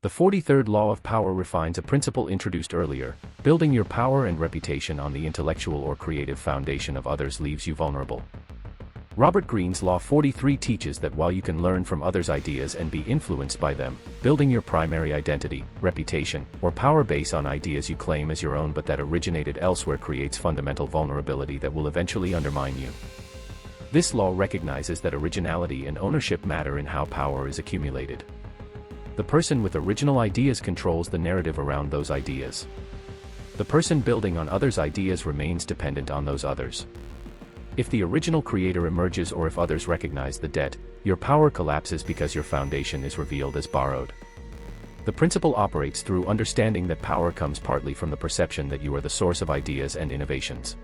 The 43rd law of power refines a principle introduced earlier: building your power and reputation on the intellectual or creative foundation of others leaves you vulnerable. Robert Greene's Law 43 teaches that while you can learn from others' ideas and be influenced by them, building your primary identity, reputation, or power base on ideas you claim as your own but that originated elsewhere creates fundamental vulnerability that will eventually undermine you. This law recognizes that originality and ownership matter in how power is accumulated. The person with original ideas controls the narrative around those ideas. The person building on others' ideas remains dependent on those others. If the original creator emerges or if others recognize the debt, your power collapses because your foundation is revealed as borrowed. The principle operates through understanding that power comes partly from the perception that you are the source of ideas and innovations.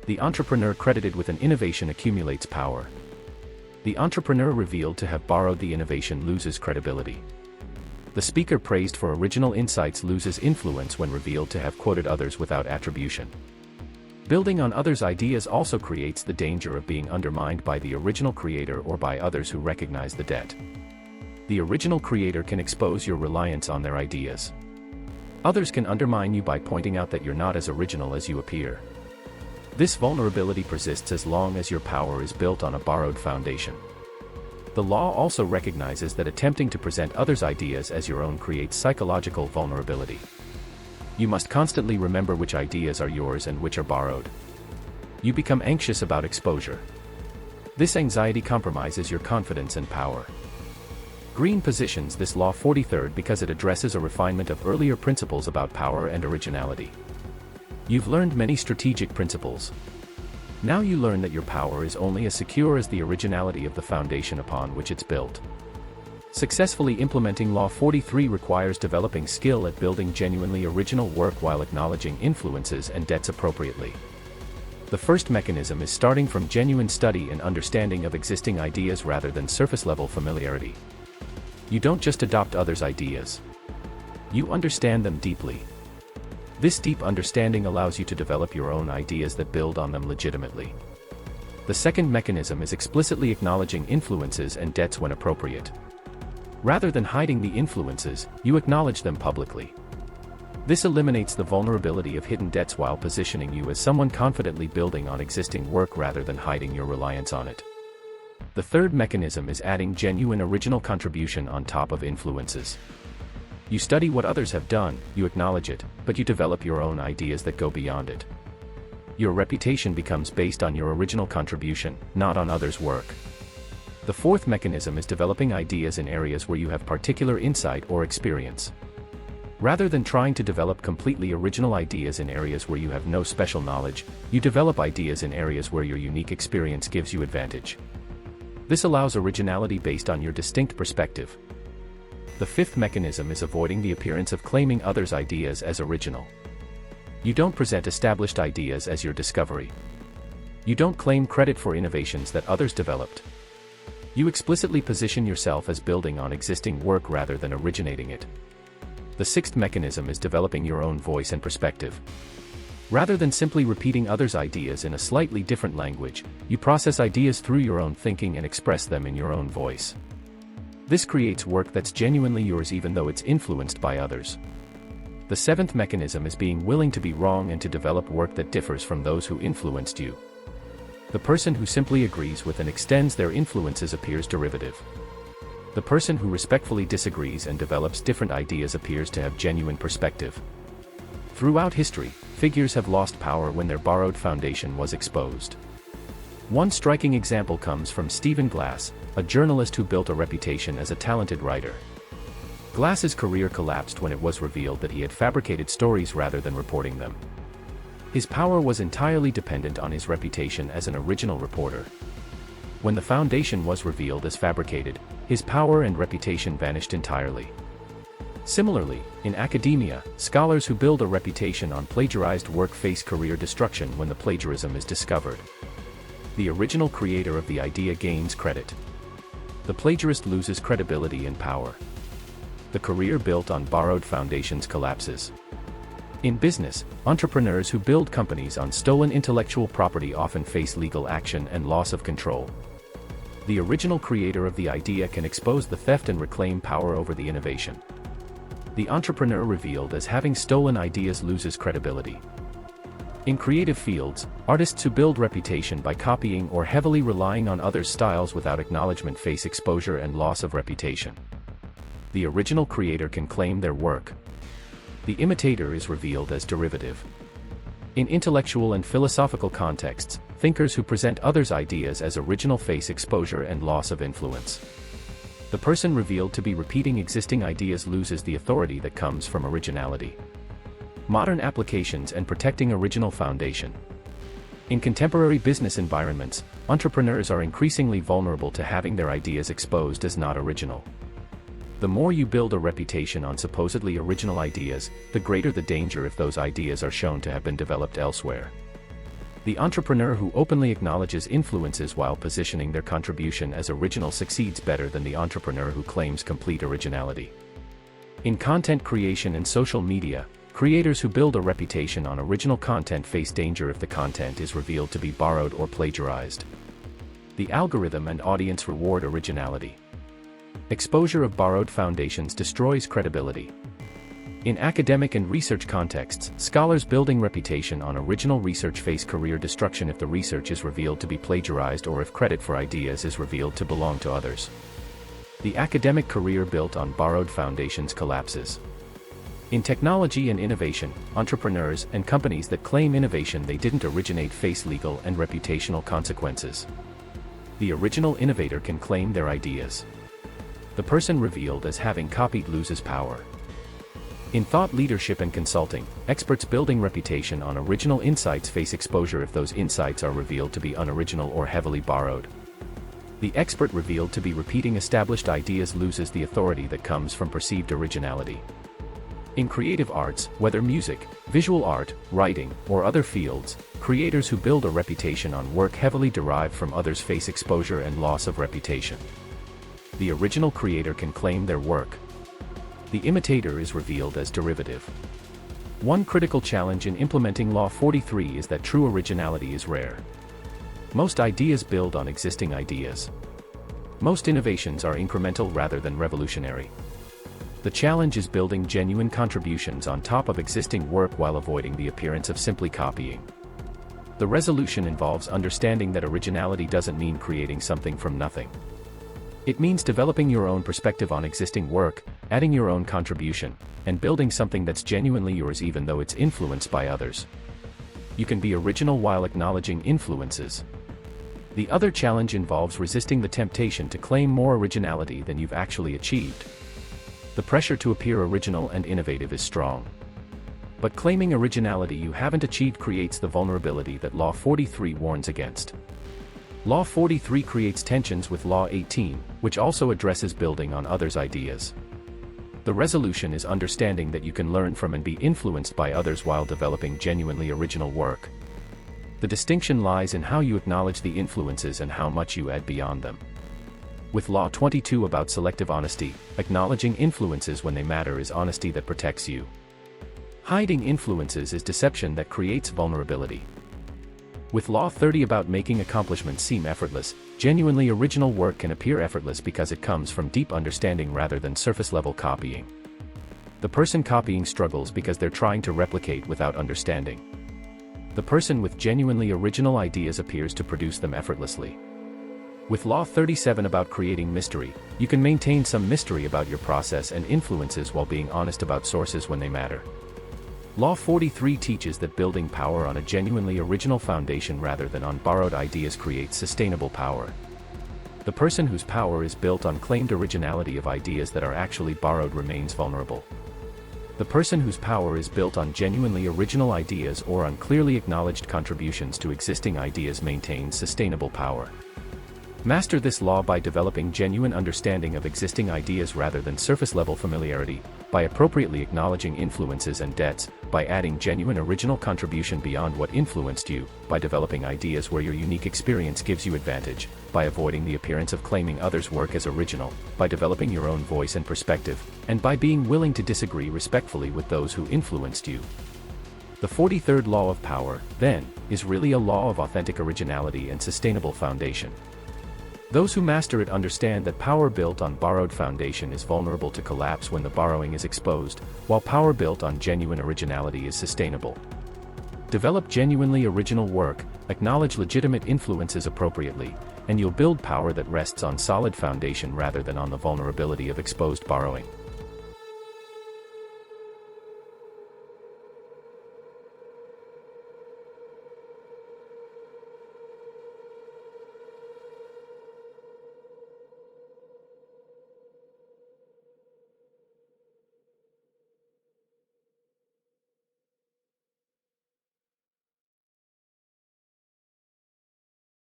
The entrepreneur credited with an innovation accumulates power. The entrepreneur revealed to have borrowed the innovation loses credibility. The speaker praised for original insights loses influence when revealed to have quoted others without attribution. Building on others' ideas also creates the danger of being undermined by the original creator or by others who recognize the debt. The original creator can expose your reliance on their ideas. Others can undermine you by pointing out that you're not as original as you appear. This vulnerability persists as long as your power is built on a borrowed foundation. The law also recognizes that attempting to present others' ideas as your own creates psychological vulnerability. You must constantly remember which ideas are yours and which are borrowed. You become anxious about exposure. This anxiety compromises your confidence and power. Greene positions this law 43rd because it addresses a refinement of earlier principles about power and originality. You've learned many strategic principles. Now you learn that your power is only as secure as the originality of the foundation upon which it's built. Successfully implementing Law 43 requires developing skill at building genuinely original work while acknowledging influences and debts appropriately. The first mechanism is starting from genuine study and understanding of existing ideas rather than surface-level familiarity. You don't just adopt others' ideas. You understand them deeply. This deep understanding allows you to develop your own ideas that build on them legitimately. The second mechanism is explicitly acknowledging influences and debts when appropriate. Rather than hiding the influences, you acknowledge them publicly. This eliminates the vulnerability of hidden debts while positioning you as someone confidently building on existing work rather than hiding your reliance on it. The third mechanism is adding genuine original contribution on top of influences. You study what others have done, you acknowledge it, but you develop your own ideas that go beyond it. Your reputation becomes based on your original contribution, not on others' work. The fourth mechanism is developing ideas in areas where you have particular insight or experience. Rather than trying to develop completely original ideas in areas where you have no special knowledge, you develop ideas in areas where your unique experience gives you advantage. This allows originality based on your distinct perspective. The fifth mechanism is avoiding the appearance of claiming others' ideas as original. You don't present established ideas as your discovery. You don't claim credit for innovations that others developed. You explicitly position yourself as building on existing work rather than originating it. The sixth mechanism is developing your own voice and perspective. Rather than simply repeating others' ideas in a slightly different language, you process ideas through your own thinking and express them in your own voice. This creates work that's genuinely yours even though it's influenced by others. The seventh mechanism is being willing to be wrong and to develop work that differs from those who influenced you. The person who simply agrees with and extends their influences appears derivative. The person who respectfully disagrees and develops different ideas appears to have genuine perspective. Throughout history, figures have lost power when their borrowed foundation was exposed. One striking example comes from Stephen Glass, a journalist who built a reputation as a talented writer. Glass's career collapsed when it was revealed that he had fabricated stories rather than reporting them. His power was entirely dependent on his reputation as an original reporter. When the foundation was revealed as fabricated, his power and reputation vanished entirely. Similarly, in academia, scholars who build a reputation on plagiarized work face career destruction when the plagiarism is discovered. The original creator of the idea gains credit. The plagiarist loses credibility and power. The career built on borrowed foundations collapses. In business, entrepreneurs who build companies on stolen intellectual property often face legal action and loss of control. The original creator of the idea can expose the theft and reclaim power over the innovation. The entrepreneur revealed as having stolen ideas loses credibility. In creative fields, artists who build reputation by copying or heavily relying on others' styles without acknowledgement face exposure and loss of reputation. The original creator can claim their work. The imitator is revealed as derivative. In intellectual and philosophical contexts, thinkers who present others' ideas as original face exposure and loss of influence. The person revealed to be repeating existing ideas loses the authority that comes from originality. Modern applications and protecting original foundation. In contemporary business environments, entrepreneurs are increasingly vulnerable to having their ideas exposed as not original. The more you build a reputation on supposedly original ideas, the greater the danger if those ideas are shown to have been developed elsewhere. The entrepreneur who openly acknowledges influences while positioning their contribution as original succeeds better than the entrepreneur who claims complete originality. In content creation and social media, creators who build a reputation on original content face danger if the content is revealed to be borrowed or plagiarized. The algorithm and audience reward originality. Exposure of borrowed foundations destroys credibility. In academic and research contexts, scholars building reputation on original research face career destruction if the research is revealed to be plagiarized or if credit for ideas is revealed to belong to others. The academic career built on borrowed foundations collapses. In technology and innovation, entrepreneurs and companies that claim innovation they didn't originate face legal and reputational consequences. The original innovator can claim their ideas. The person revealed as having copied loses power. In thought leadership and consulting, experts building reputation on original insights face exposure if those insights are revealed to be unoriginal or heavily borrowed. The expert revealed to be repeating established ideas loses the authority that comes from perceived originality. In creative arts, whether music, visual art, writing, or other fields, creators who build a reputation on work heavily derived from others face exposure and loss of reputation. The original creator can claim their work. The imitator is revealed as derivative. One critical challenge in implementing Law 43 is that true originality is rare. Most ideas build on existing ideas. Most innovations are incremental rather than revolutionary. The challenge is building genuine contributions on top of existing work while avoiding the appearance of simply copying. The resolution involves understanding that originality doesn't mean creating something from nothing. It means developing your own perspective on existing work, adding your own contribution, and building something that's genuinely yours even though it's influenced by others. You can be original while acknowledging influences. The other challenge involves resisting the temptation to claim more originality than you've actually achieved. The pressure to appear original and innovative is strong. But claiming originality you haven't achieved creates the vulnerability that Law 43 warns against. Law 43 creates tensions with Law 18, which also addresses building on others' ideas. The resolution is understanding that you can learn from and be influenced by others while developing genuinely original work. The distinction lies in how you acknowledge the influences and how much you add beyond them. With Law 22 about selective honesty, acknowledging influences when they matter is honesty that protects you. Hiding influences is deception that creates vulnerability. With Law 30 about making accomplishments seem effortless, genuinely original work can appear effortless because it comes from deep understanding rather than surface-level copying. The person copying struggles because they're trying to replicate without understanding. The person with genuinely original ideas appears to produce them effortlessly. With Law 37 about creating mystery, you can maintain some mystery about your process and influences while being honest about sources when they matter. Law 43 teaches that building power on a genuinely original foundation rather than on borrowed ideas creates sustainable power. The person whose power is built on claimed originality of ideas that are actually borrowed remains vulnerable. The person whose power is built on genuinely original ideas or on clearly acknowledged contributions to existing ideas maintains sustainable power. Master this law by developing genuine understanding of existing ideas rather than surface-level familiarity, by appropriately acknowledging influences and debts, by adding genuine original contribution beyond what influenced you, by developing ideas where your unique experience gives you advantage, by avoiding the appearance of claiming others' work as original, by developing your own voice and perspective, and by being willing to disagree respectfully with those who influenced you. The 43rd law of power, then, is really a law of authentic originality and sustainable foundation. Those who master it understand that power built on borrowed foundation is vulnerable to collapse when the borrowing is exposed, while power built on genuine originality is sustainable. Develop genuinely original work, acknowledge legitimate influences appropriately, and you'll build power that rests on solid foundation rather than on the vulnerability of exposed borrowing.